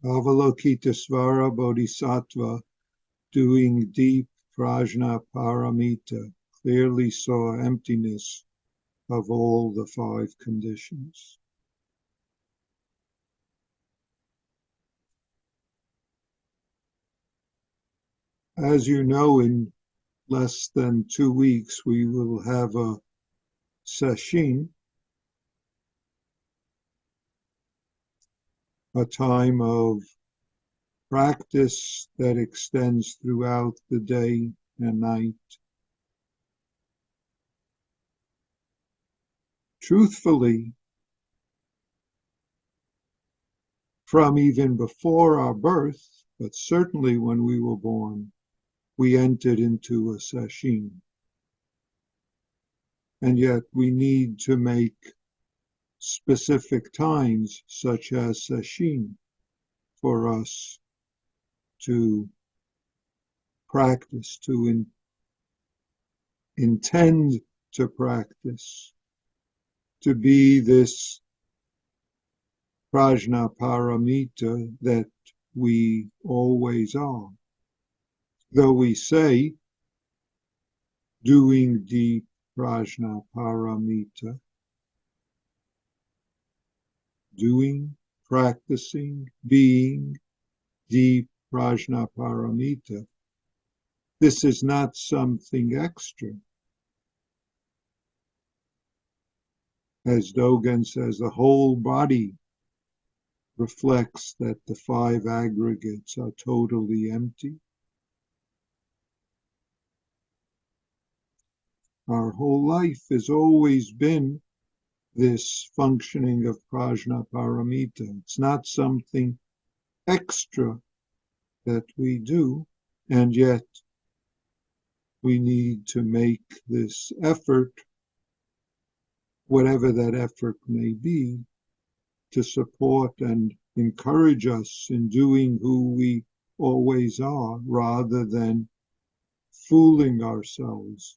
Avalokitesvara Bodhisattva, doing deep Prajna Paramita, clearly saw emptiness of all the five conditions. As you know, in less than 2 weeks, we will have a session, a time of practice that extends throughout the day and night. Truthfully, from even before our birth, but certainly when we were born, we entered into a session. And yet we need to make specific times, such as session, for us to practice, to intend to practice, to be this Prajna Paramita that we always are. Though we say, doing deep Prajna Paramita, doing, practicing, being deep Prajna Paramita, this is not something extra. As Dogen says, the whole body reflects that the five aggregates are totally empty. Our whole life has always been this functioning of Prajna Paramita. It's not something extra that we do, and yet we need to make this effort, whatever that effort may be, to support and encourage us in doing who we always are, rather than fooling ourselves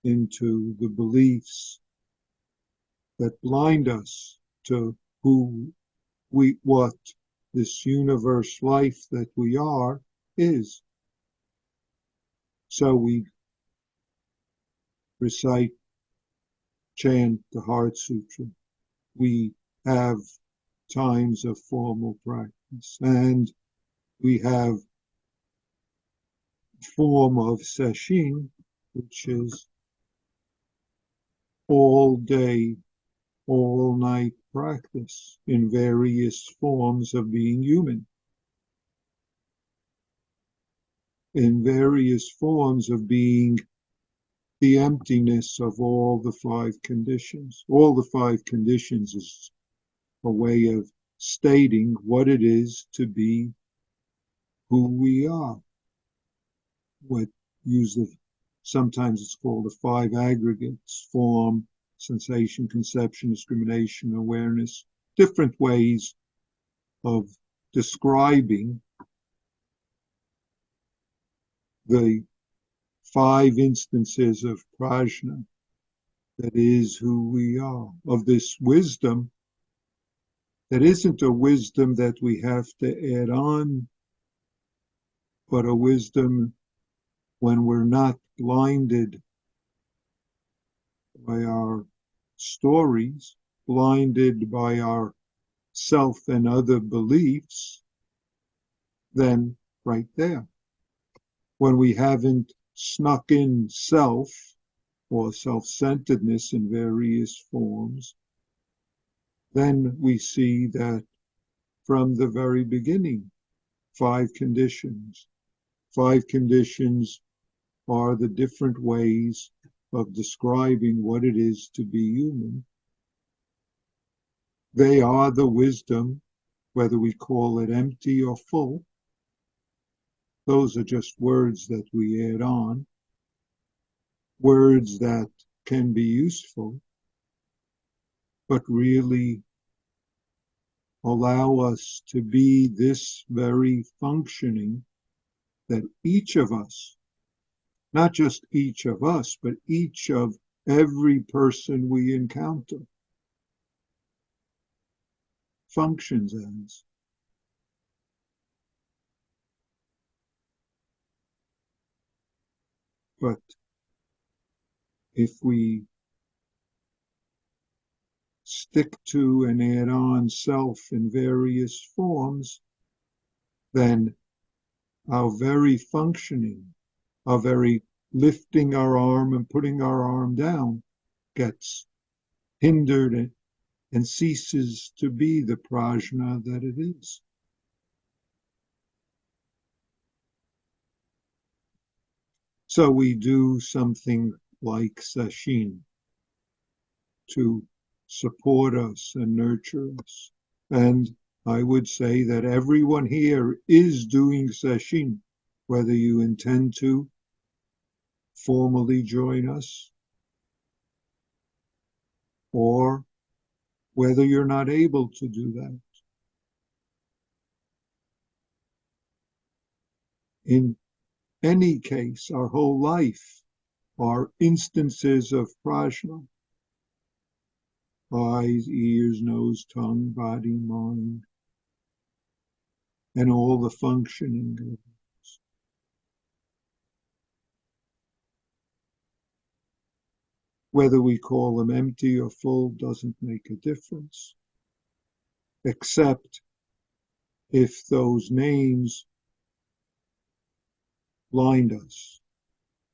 into the beliefs that blind us to what this universe life that we are is. So we recite, chant the Heart Sutra. We have times of formal practice, and we have form of session, which is all day, all night practice in various forms of being human, in various forms of being the emptiness of all the five conditions. All the five conditions is a way of stating what it is to be who we are. What sometimes it's called the five aggregates: form, sensation, conception, discrimination, awareness, different ways of describing the five instances of prajna, that is who we are, of this wisdom that isn't a wisdom that we have to add on, but a wisdom when we're not blinded by our stories, blinded by our self and other beliefs, then right there. When we haven't snuck in self or self-centeredness in various forms, then we see that from the very beginning, five conditions. Five conditions are the different ways of describing what it is to be human. They are the wisdom, whether we call it empty or full. Those are just words that we add on, words that can be useful, but really allow us to be this very functioning that each of us, not just each of us, but each of every person we encounter, functions as. But if we stick to and add on self in various forms, then our very functioning, our very lifting our arm and putting our arm down gets hindered and ceases to be the prajna that it is. So we do something like sesshin to support us and nurture us. And I would say that everyone here is doing sesshin, whether you intend to formally join us or whether you're not able to do that. In any case, our whole life are instances of prajna. Eyes, ears, nose, tongue, body, mind, and all the functioning of it. Whether we call them empty or full doesn't make a difference, except if those names blind us,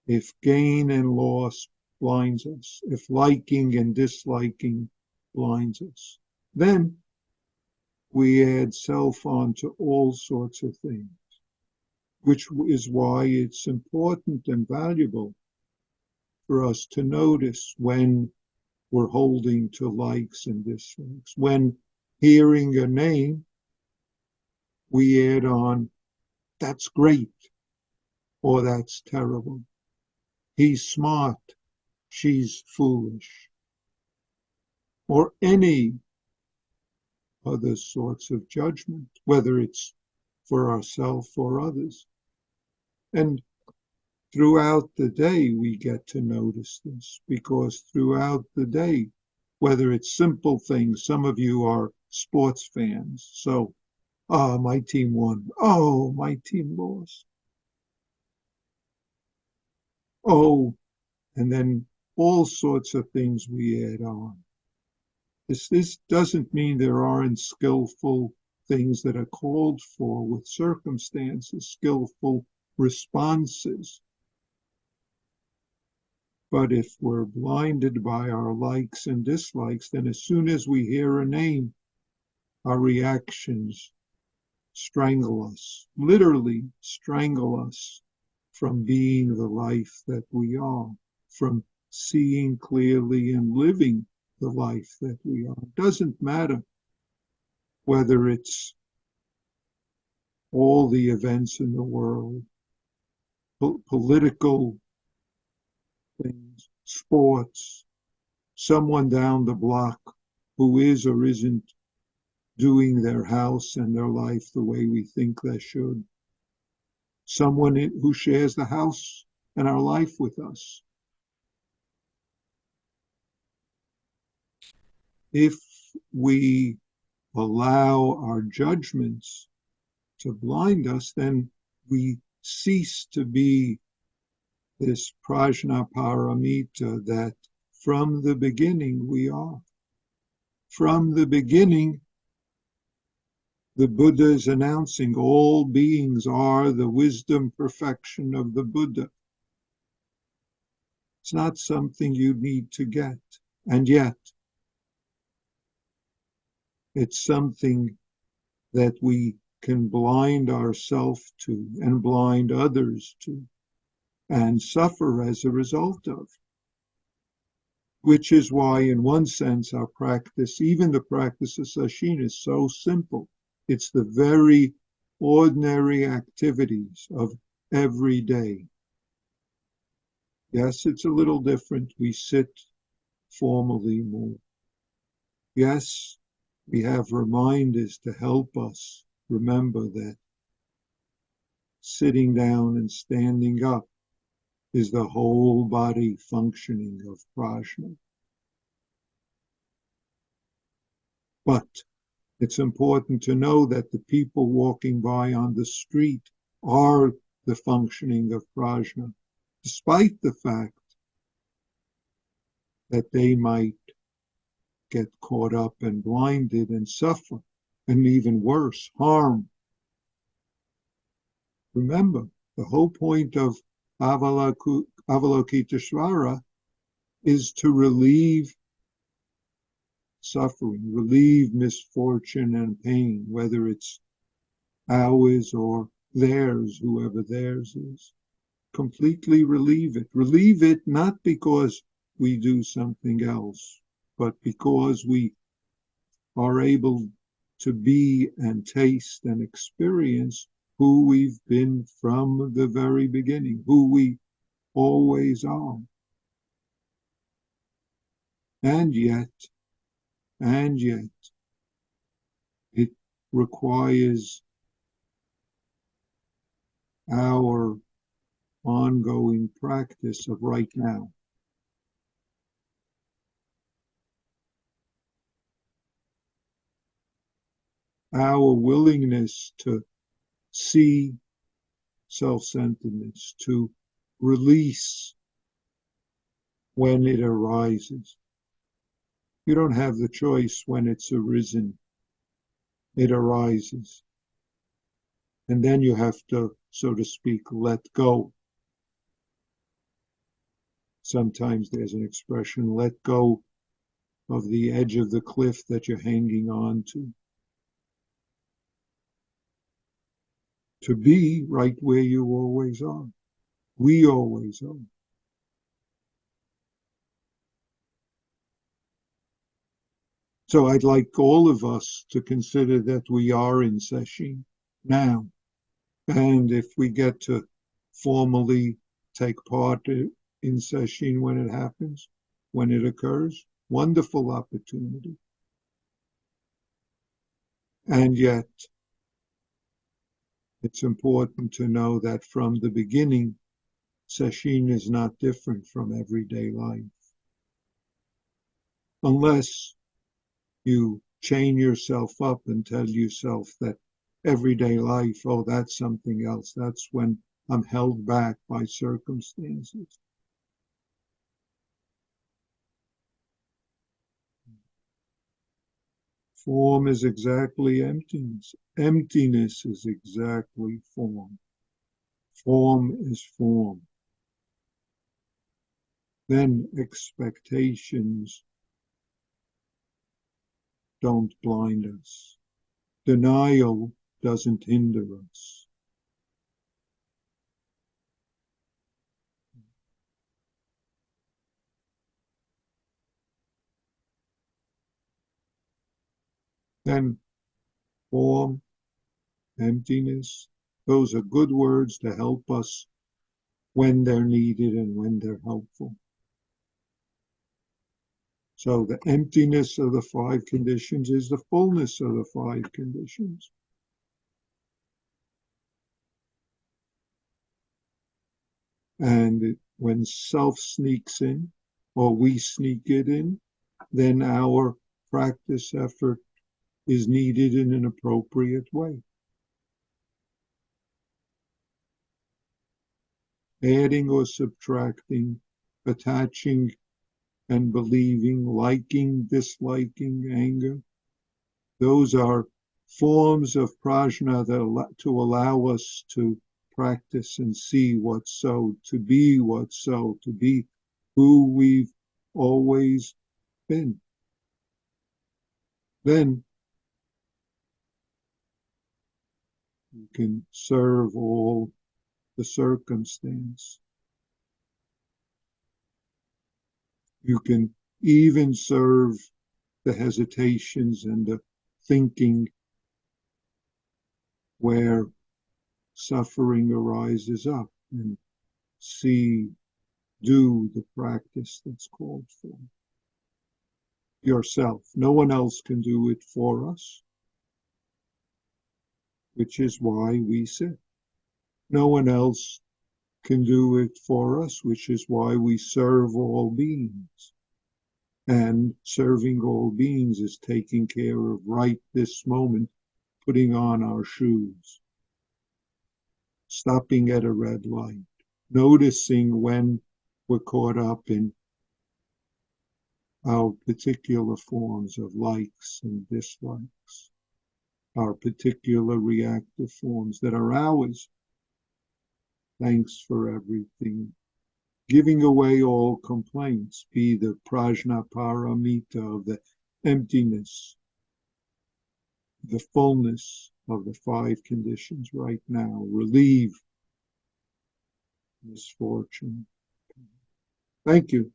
if gain and loss blinds us, if liking and disliking blinds us. Then we add self onto all sorts of things, which is why it's important and valuable for us to notice when we're holding to likes and dislikes. When hearing a name, we add on, that's great, or that's terrible. He's smart, she's foolish, or any other sorts of judgment, whether it's for ourselves or others. And throughout the day, we get to notice this, because throughout the day, whether it's simple things, some of you are sports fans, so, my team won, oh, my team lost, oh, and then all sorts of things we add on. This doesn't mean there aren't skillful things that are called for with circumstances, skillful responses. But if we're blinded by our likes and dislikes, then as soon as we hear a name, our reactions strangle us, literally strangle us from being the life that we are, from seeing clearly and living the life that we are. It doesn't matter whether it's all the events in the world, political things, sports, someone down the block who is or isn't doing their house and their life the way we think they should, someone who shares the house and our life with us. If we allow our judgments to blind us, then we cease to be this Prajna Paramita that from the beginning we are. From the beginning, the Buddha is announcing all beings are the wisdom perfection of the Buddha. It's not something you need to get, and yet it's something that we can blind ourselves to and blind others to and suffer as a result of. Which is why, in one sense, our practice, even the practice of sesshin, is so simple. It's the very ordinary activities of every day. Yes, it's a little different. We sit formally more. Yes, we have reminders to help us remember that sitting down and standing up is the whole body functioning of prajna. But It's important to know that the people walking by on the street are the functioning of prajna, despite the fact that they might get caught up and blinded and suffer, and even worse, harm. Remember, the whole point of Avalokiteshvara is to relieve suffering, relieve misfortune and pain, whether it's ours or theirs, whoever theirs is. Completely relieve it. Relieve it not because we do something else, but because we are able to be and taste and experience who we've been from the very beginning, who we always are. And yet, it requires our ongoing practice of right now. Our willingness to see self-centeredness, to release when it arises. You don't have the choice when it's arisen. It arises. And then you have to, so to speak, let go. Sometimes there's an expression, let go of the edge of the cliff that you're hanging on to be right where you always are. We always are. So I'd like all of us to consider that we are in session now. And if we get to formally take part in session when it happens, when it occurs, wonderful opportunity. And yet, it's important to know that from the beginning, session is not different from everyday life. Unless you chain yourself up and tell yourself that everyday life, oh, that's something else. That's when I'm held back by circumstances. Form is exactly emptiness. Emptiness is exactly form. Form is form. Then expectations don't blind us. Denial doesn't hinder us. Then form, emptiness, those are good words to help us when they're needed and when they're helpful. So the emptiness of the five conditions is the fullness of the five conditions. And when self sneaks in, or we sneak it in, then our practice effort is needed in an appropriate way. Adding or subtracting, attaching and believing, liking, disliking, anger, those are forms of prajna that to allow us to practice and see what's so, to be what's so, to be who we've always been. Then you can serve all the circumstance. You can even serve the hesitations and the thinking where suffering arises up and do the practice that's called for. Yourself. No one else can do it for us, which is why we sit. No one else can do it for us, which is why we serve all beings. And serving all beings is taking care of right this moment, putting on our shoes, stopping at a red light, noticing when we're caught up in our particular forms of likes and dislikes, our particular reactive forms that are ours. Thanks for everything. Giving away all complaints, be the Prajna Paramita of the emptiness, the fullness of the five conditions right now. Relieve misfortune. Thank you.